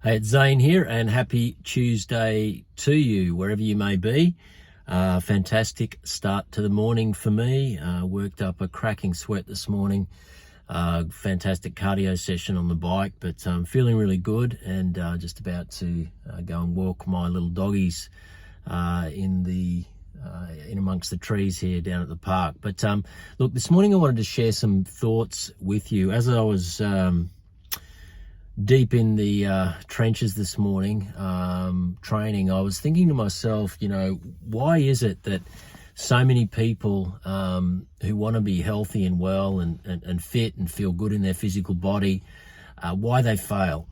Hey, it's Zane here, and happy Tuesday to you, wherever you may be. Fantastic start to the morning for me. Worked up a cracking sweat this morning. Fantastic cardio session on the bike, but feeling really good, and just about to go and walk my little doggies in amongst the trees here down at the park. But look, this morning I wanted to share some thoughts with you. As I was deep in the trenches this morning, training, I was thinking to myself, why is it that so many people who want to be healthy and well and fit and feel good in their physical body, why they fail?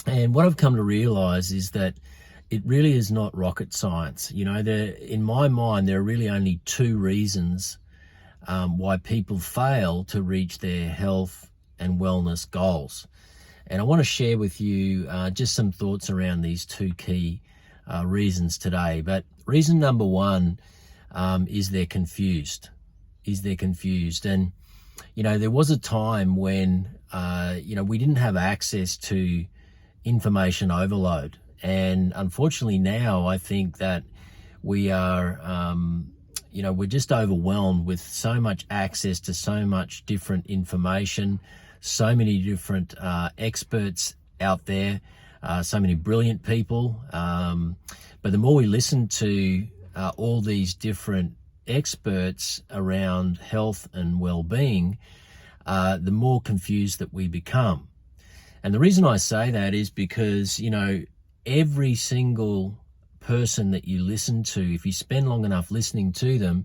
And what I've come to realize is that it really is not rocket science. In my mind, there are really only two reasons why people fail to reach their health and wellness goals. And I want to share with you just some thoughts around these two key reasons today. But reason number one is they're confused. And, there was a time when, we didn't have access to information overload. And unfortunately now I think that we are, we're just overwhelmed with so much access to so much different information, so many different experts out there, so many brilliant people. But the more we listen to all these different experts around health and well-being, the more confused that we become. And the reason I say that is because, every single person that you listen to, if you spend long enough listening to them,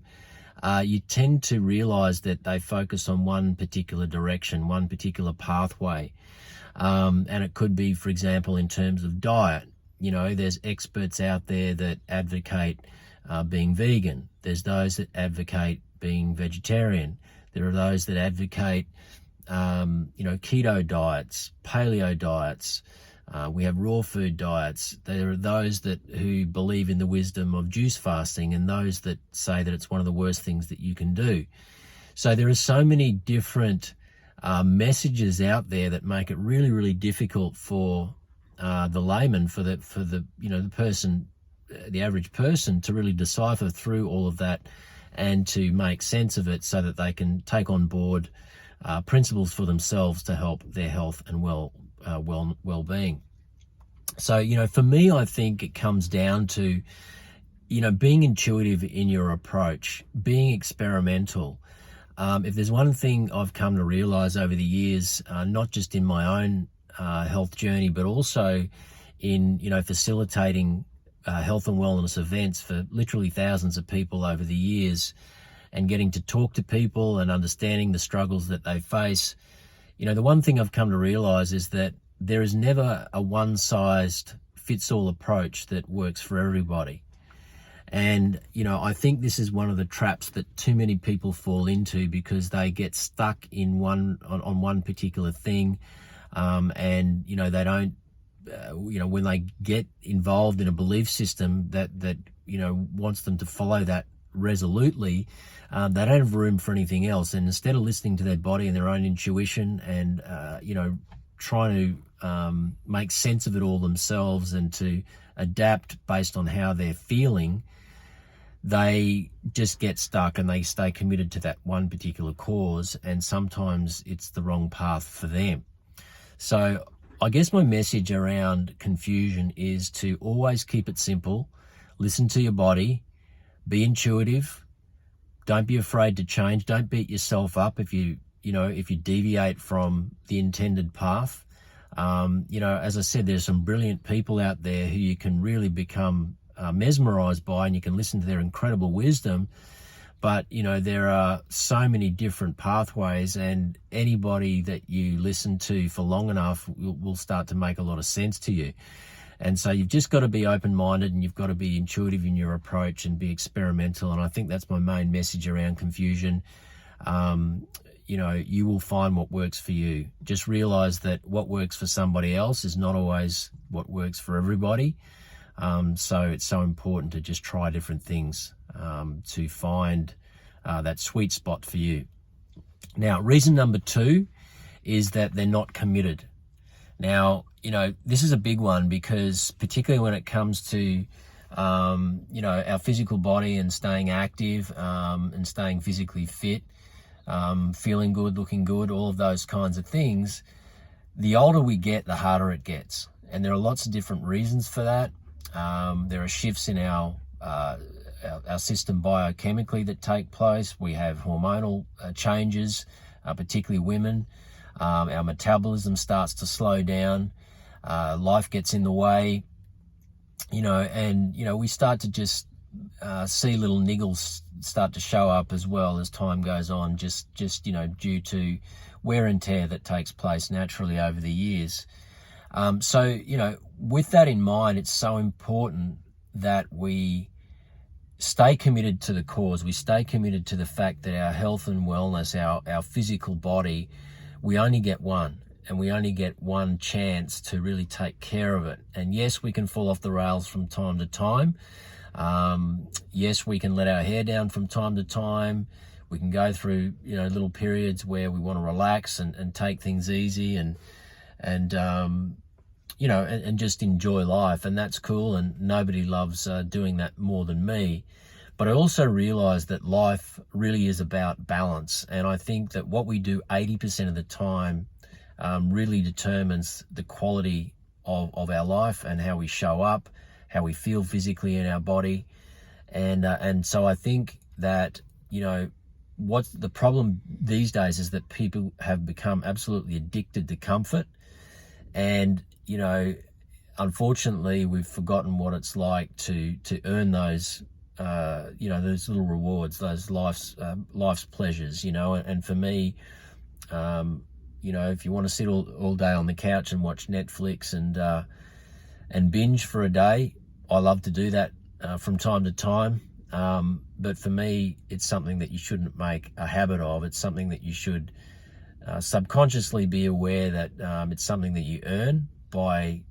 you tend to realize that they focus on one particular direction, one particular pathway. And it could be, for example, in terms of diet. There's experts out there that advocate being vegan. There's those that advocate being vegetarian. There are those that advocate, keto diets, paleo diets. We have raw food diets. There are those who believe in the wisdom of juice fasting, and those that say that it's one of the worst things that you can do. So there are so many different messages out there that make it really, really difficult for the layman, for the person, the average person, to really decipher through all of that and to make sense of it, so that they can take on board principles for themselves to help their health and well-being. So, for me, I think it comes down to, being intuitive in your approach, being experimental. If there's one thing I've come to realize over the years, not just in my own health journey, but also in, facilitating health and wellness events for literally thousands of people over the years, and getting to talk to people and understanding the struggles that they face, the one thing I've come to realize is that there is never a one-size-fits-all approach that works for everybody. And, I think this is one of the traps that too many people fall into, because they get stuck in on one particular thing. And, they don't, when they get involved in a belief system that wants them to follow that resolutely, they don't have room for anything else. And instead of listening to their body and their own intuition and, trying to make sense of it all themselves and to adapt based on how they're feeling, they just get stuck and they stay committed to that one particular cause, and sometimes it's the wrong path for them. So I guess my message around confusion is to always keep it simple, listen to your body, be intuitive, don't be afraid to change, don't beat yourself up if you deviate from the intended path. As I said, there's some brilliant people out there who you can really become mesmerized by, and you can listen to their incredible wisdom. But, there are so many different pathways, and anybody that you listen to for long enough will start to make a lot of sense to you. And so you've just got to be open-minded, and you've got to be intuitive in your approach and be experimental. And I think that's my main message around confusion. You will find what works for you. Just realize that what works for somebody else is not always what works for everybody. So it's so important to just try different things to find that sweet spot for you. Now, reason number two is that they're not committed. Now, this is a big one, because particularly when it comes to, our physical body and staying active, and staying physically fit, feeling good, looking good, all of those kinds of things, the older we get, the harder it gets. And there are lots of different reasons for that. There are shifts in our system biochemically that take place. We have hormonal changes, particularly women. Our metabolism starts to slow down. Life gets in the way, and we start to just see little niggles start to show up as well as time goes on, just due to wear and tear that takes place naturally over the years. So with that in mind, it's so important that we stay committed to the cause. We stay committed to the fact that our health and wellness, our physical body, we only get one, and we only get one chance to really take care of it. And yes, we can fall off the rails from time to time. Yes, we can let our hair down from time to time. We can go through, little periods where we want to relax and take things easy and just enjoy life. And that's cool. And nobody loves doing that more than me. But I also realize that life really is about balance. And I think that what we do 80% of the time really determines the quality of our life and how we show up, how we feel physically in our body. And so I think that, what's the problem these days is that people have become absolutely addicted to comfort. And, unfortunately, we've forgotten what it's like to earn those, those little rewards, those life's pleasures, and for me, if you want to sit all day on the couch and watch Netflix and binge for a day, I love to do that from time to time. But for me, it's something that you shouldn't make a habit of. It's something that you should subconsciously be aware that it's something that you earn by,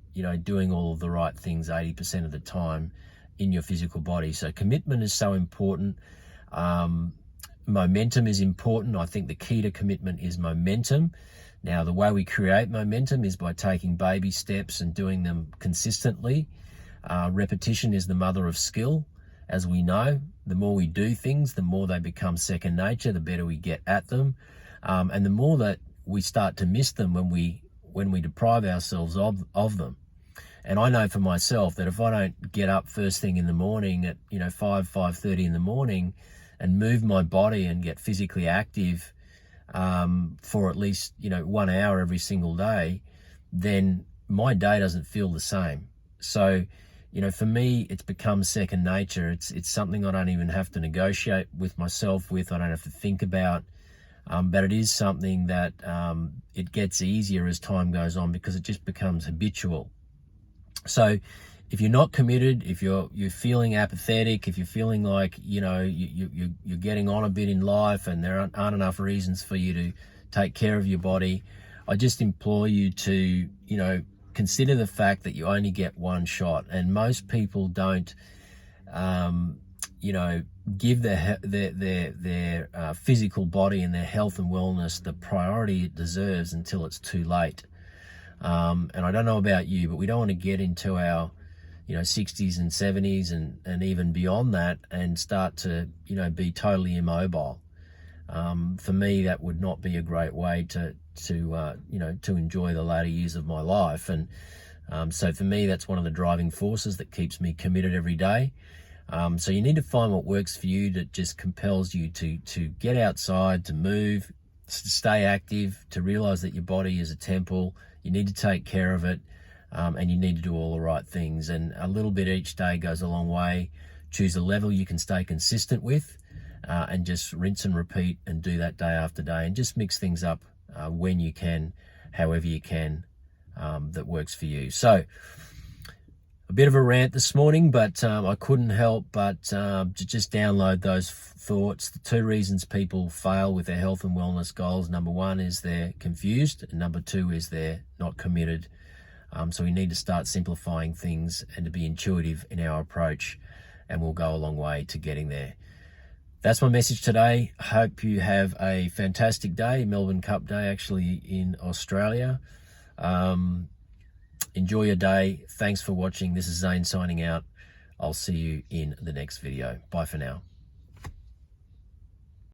doing all of the right things 80% of the time in your physical body. So commitment is so important. Momentum is important. I think the key to commitment is momentum. Now, the way we create momentum is by taking baby steps and doing them consistently. Repetition is the mother of skill. As we know, the more we do things, the more they become second nature, the better we get at them. And the more that we start to miss them when we deprive ourselves of them. And I know for myself that if I don't get up first thing in the morning at 5:30 in the morning and move my body and get physically active for at least 1 hour every single day, then my day doesn't feel the same. So for me, it's become second nature. It's something I don't even have to negotiate with myself with. I don't have to think about. But it is something that it gets easier as time goes on because it just becomes habitual. So if you're not committed, if you're feeling apathetic, if you're feeling like you're getting on a bit in life and there aren't enough reasons for you to take care of your body, I just implore you to consider the fact that you only get one shot. And most people don't give their physical body and their health and wellness the priority it deserves until it's too late. And I don't know about you, but we don't want to get into our 60s and 70s and even beyond that and start to be totally immobile. For me, that would not be a great way to enjoy the later years of my life. And so for me, that's one of the driving forces that keeps me committed every day. So you need to find what works for you, that just compels you to get outside, to move, to stay active, to realize that your body is a temple. You need to take care of it, and you need to do all the right things. And a little bit each day goes a long way. Choose a level you can stay consistent with, and just rinse and repeat and do that day after day, and just mix things up when you can, however you can, that works for you. So a bit of a rant this morning, but I couldn't help but to just download those thoughts. The two reasons people fail with their health and wellness goals: number one is they're confused, and number two is they're not committed. So we need to start simplifying things and to be intuitive in our approach, and we'll go a long way to getting there. That's my message today. Hope you have a fantastic day. Melbourne Cup Day actually in Australia. enjoy your day. Thanks for watching. This is Zane signing out. I'll see you in the next video. Bye for now.